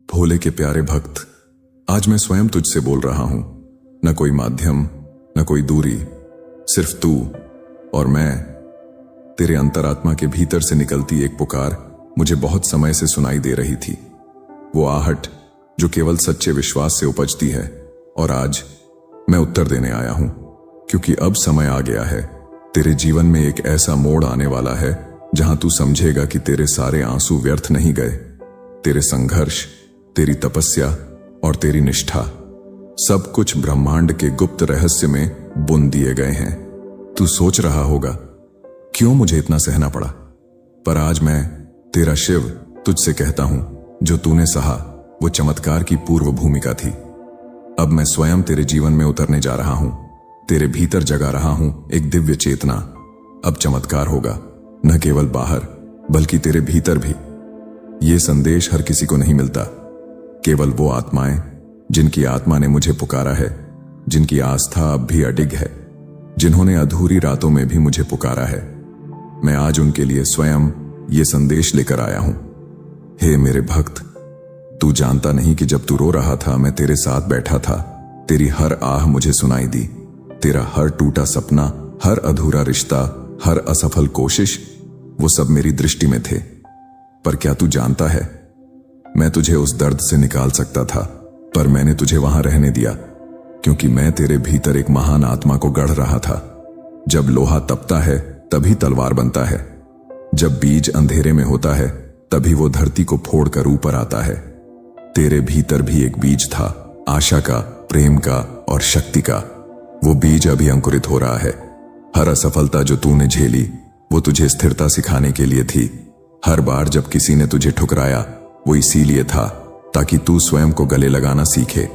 भोले के प्यारे भक्त, आज मैं स्वयं तुझसे बोल रहा हूं। न कोई माध्यम, न कोई दूरी, सिर्फ तू और मैं। तेरे अंतरात्मा के भीतर से निकलती एक पुकार मुझे बहुत समय से सुनाई दे रही थी। वो आहट जो केवल सच्चे विश्वास से उपजती है। और आज मैं उत्तर देने आया हूं, क्योंकि अब समय आ गया है। तेरे जीवन में एक ऐसा मोड़ आने वाला है जहां तू समझेगा कि तेरे सारे आंसू व्यर्थ नहीं गए। तेरे संघर्ष, तेरी तपस्या और तेरी निष्ठा, सब कुछ ब्रह्मांड के गुप्त रहस्य में बुन दिए गए हैं। तू सोच रहा होगा, क्यों मुझे इतना सहना पड़ा? पर आज मैं तेरा शिव तुझसे कहता हूं, जो तूने सहा वो चमत्कार की पूर्व भूमिका थी। अब मैं स्वयं तेरे जीवन में उतरने जा रहा हूं, तेरे भीतर जगा रहा हूं एक दिव्य चेतना। अब चमत्कार होगा, न केवल बाहर बल्कि तेरे भीतर भी। ये संदेश हर किसी को नहीं मिलता, केवल वो आत्माएं जिनकी आत्मा ने मुझे पुकारा है, जिनकी आस्था अब भी अडिग है, जिन्होंने अधूरी रातों में भी मुझे पुकारा है। मैं आज उनके लिए स्वयं ये संदेश लेकर आया हूं। हे मेरे भक्त, तू जानता नहीं कि जब तू रो रहा था मैं तेरे साथ बैठा था। तेरी हर आह मुझे सुनाई दी। तेरा हर टूटा सपना, हर अधूरा रिश्ता, हर असफल कोशिश, वो सब मेरी दृष्टि में थे। पर क्या तू जानता है, मैं तुझे उस दर्द से निकाल सकता था, पर मैंने तुझे वहां रहने दिया, क्योंकि मैं तेरे भीतर एक महान आत्मा को गढ़ रहा था। जब लोहा तपता है तभी तलवार बनता है। जब बीज अंधेरे में होता है तभी वो धरती को फोड़कर ऊपर आता है। तेरे भीतर भी एक बीज था, आशा का, प्रेम का और शक्ति का। वो बीज अभी अंकुरित हो रहा है। हर असफलता जो तूने झेली वो तुझे स्थिरता सिखाने के लिए थी। हर बार जब किसी ने तुझे ठुकराया वो इसीलिए था ताकि तू स्वयं को गले लगाना सीखे।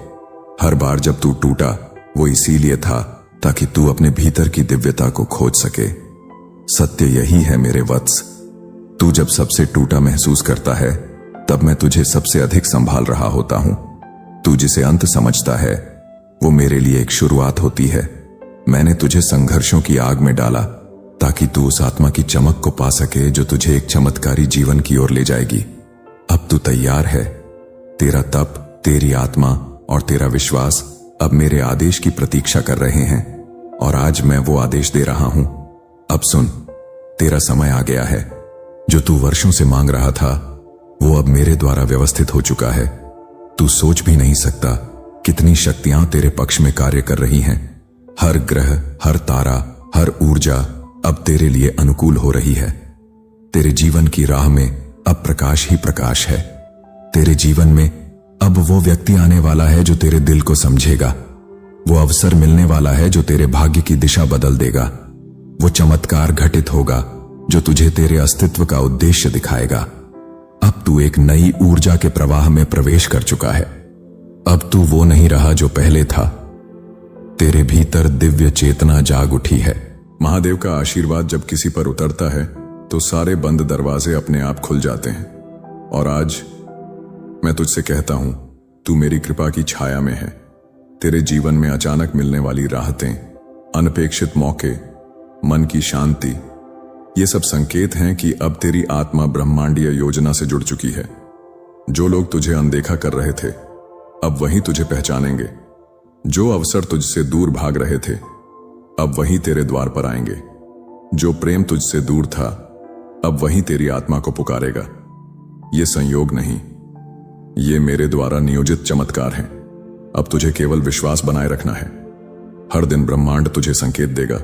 हर बार जब तू टूटा वो इसीलिए था ताकि तू अपने भीतर की दिव्यता को खोज सके। सत्य यही है मेरे वत्स, तू जब सबसे टूटा महसूस करता है तब मैं तुझे सबसे अधिक संभाल रहा होता हूं। तू जिसे अंत समझता है वो मेरे लिए एक शुरुआत होती है। मैंने तुझे संघर्षों की आग में डाला ताकि तू उस आत्मा की चमक को पा सके जो तुझे एक चमत्कारी जीवन की ओर ले जाएगी। अब तू तैयार है। तेरा तप, तेरी आत्मा और तेरा विश्वास अब मेरे आदेश की प्रतीक्षा कर रहे हैं, और आज मैं वो आदेश दे रहा हूं। अब सुन, तेरा समय आ गया है। जो तू वर्षों से मांग रहा था वो अब मेरे द्वारा व्यवस्थित हो चुका है। तू सोच भी नहीं सकता कितनी शक्तियां तेरे पक्ष में कार्य कर रही हैं। हर ग्रह, हर तारा, हर ऊर्जा अब तेरे लिए अनुकूल हो रही है। तेरे जीवन की राह में अब प्रकाश ही प्रकाश है। तेरे जीवन में अब वो व्यक्ति आने वाला है जो तेरे दिल को समझेगा। वो अवसर मिलने वाला है जो तेरे भाग्य की दिशा बदल देगा। वो चमत्कार घटित होगा जो तुझे तेरे अस्तित्व का उद्देश्य दिखाएगा। अब तू एक नई ऊर्जा के प्रवाह में प्रवेश कर चुका है। अब तू वो नहीं रहा जो पहले था। तेरे भीतर दिव्य चेतना जाग उठी है। महादेव का आशीर्वाद जब किसी पर उतरता है तो सारे बंद दरवाजे अपने आप खुल जाते हैं। और आज मैं तुझसे कहता हूं, तू मेरी कृपा की छाया में है। तेरे जीवन में अचानक मिलने वाली राहतें, अनपेक्षित मौके, मन की शांति, ये सब संकेत हैं कि अब तेरी आत्मा ब्रह्मांडीय योजना से जुड़ चुकी है। जो लोग तुझे अनदेखा कर रहे थे अब वही तुझे पहचानेंगे। जो अवसर तुझसे दूर भाग रहे थे अब वही तेरे द्वार पर आएंगे। जो प्रेम तुझसे दूर था अब वही तेरी आत्मा को पुकारेगा। ये संयोग नहीं, ये मेरे द्वारा नियोजित चमत्कार हैं। अब तुझे केवल विश्वास बनाए रखना है। हर दिन ब्रह्मांड तुझे संकेत देगा,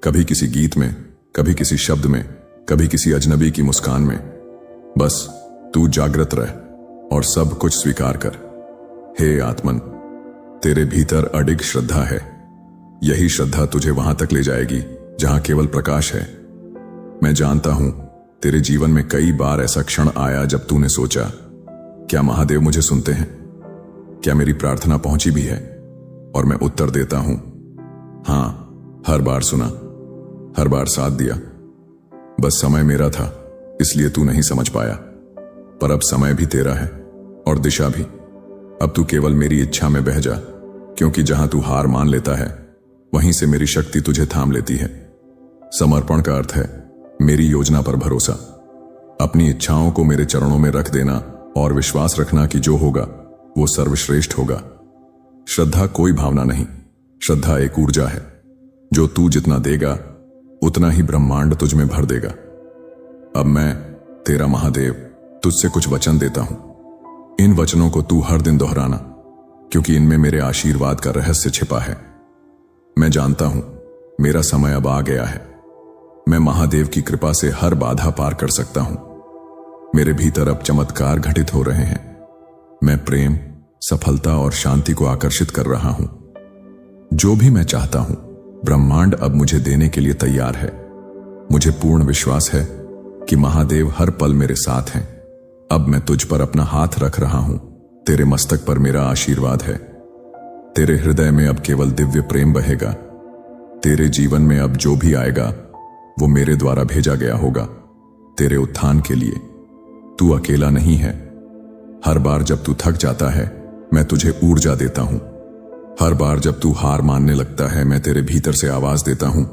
कभी किसी गीत में, कभी किसी शब्द में, कभी किसी अजनबी की मुस्कान में। बस तू जागृत रह और सब कुछ स्वीकार कर। हे आत्मन, तेरे भीतर अडिग श्रद्धा है। यही श्रद्धा तुझे वहां तक ले जाएगी जहां केवल प्रकाश है। मैं जानता हूं तेरे जीवन में कई बार ऐसा क्षण आया जब तूने सोचा, क्या महादेव मुझे सुनते हैं? क्या मेरी प्रार्थना पहुंची भी है? और मैं उत्तर देता हूं, हां, हर बार सुना, हर बार साथ दिया। बस समय मेरा था इसलिए तू नहीं समझ पाया। पर अब समय भी तेरा है और दिशा भी। अब तू केवल मेरी इच्छा में बह जा, क्योंकि जहां तू हार मान लेता है वहीं से मेरी शक्ति तुझे थाम लेती है। समर्पण का अर्थ है मेरी योजना पर भरोसा। अपनी इच्छाओं को मेरे चरणों में रख देना और विश्वास रखना कि जो होगा वो सर्वश्रेष्ठ होगा। श्रद्धा कोई भावना नहीं, श्रद्धा एक ऊर्जा है। जो तू जितना देगा उतना ही ब्रह्मांड तुझ में भर देगा। अब मैं तेरा महादेव तुझसे कुछ वचन देता हूं। इन वचनों को तू हर दिन दोहराना, क्योंकि इनमें मेरे आशीर्वाद का रहस्य छिपा है। मैं जानता हूं मेरा समय अब आ गया है। मैं महादेव की कृपा से हर बाधा पार कर सकता हूं। मेरे भीतर अब चमत्कार घटित हो रहे हैं। मैं प्रेम, सफलता और शांति को आकर्षित कर रहा हूं। जो भी मैं चाहता हूं ब्रह्मांड अब मुझे देने के लिए तैयार है। मुझे पूर्ण विश्वास है कि महादेव हर पल मेरे साथ हैं। अब मैं तुझ पर अपना हाथ रख रहा हूं। तेरे मस्तक पर मेरा आशीर्वाद है। तेरे हृदय में अब केवल दिव्य प्रेम बहेगा। तेरे जीवन में अब जो भी आएगा वो मेरे द्वारा भेजा गया होगा, तेरे उत्थान के लिए। तू अकेला नहीं है। हर बार जब तू थक जाता है मैं तुझे ऊर्जा देता हूं। हर बार जब तू हार मानने लगता है मैं तेरे भीतर से आवाज देता हूं,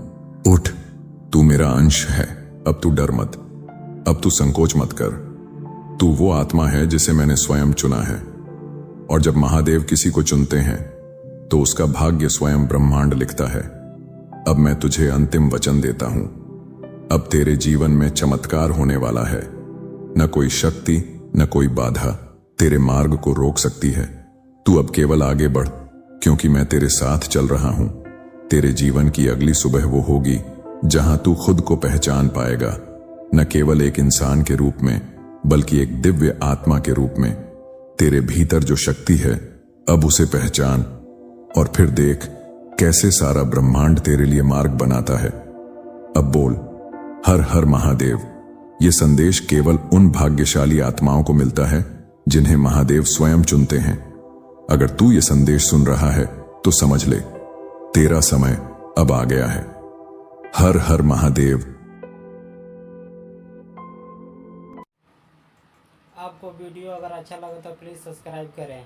उठ, तू मेरा अंश है। अब तू डर मत, अब तू संकोच मत कर। तू वो आत्मा है जिसे मैंने स्वयं चुना है। और जब महादेव किसी को चुनते हैं तो उसका भाग्य स्वयं ब्रह्मांड लिखता है। अब मैं तुझे अंतिम वचन देता हूं। अब तेरे जीवन में चमत्कार होने वाला है। न कोई शक्ति न कोई बाधा तेरे मार्ग को रोक सकती है। तू अब केवल आगे बढ़, क्योंकि मैं तेरे साथ चल रहा हूं। तेरे जीवन की अगली सुबह वो होगी जहां तू खुद को पहचान पाएगा, न केवल एक इंसान के रूप में बल्कि एक दिव्य आत्मा के रूप में। तेरे भीतर जो शक्ति है अब उसे पहचान और फिर देख कैसे सारा ब्रह्मांड तेरे लिए मार्ग बनाता है। अब बोल, हर हर महादेव। ये संदेश केवल उन भाग्यशाली आत्माओं को मिलता है जिन्हें महादेव स्वयं चुनते हैं। अगर तू ये संदेश सुन रहा है तो समझ ले, तेरा समय अब आ गया है। हर हर महादेव। आपको वीडियो अगर अच्छा लगे तो प्लीज़ सब्सक्राइब करें।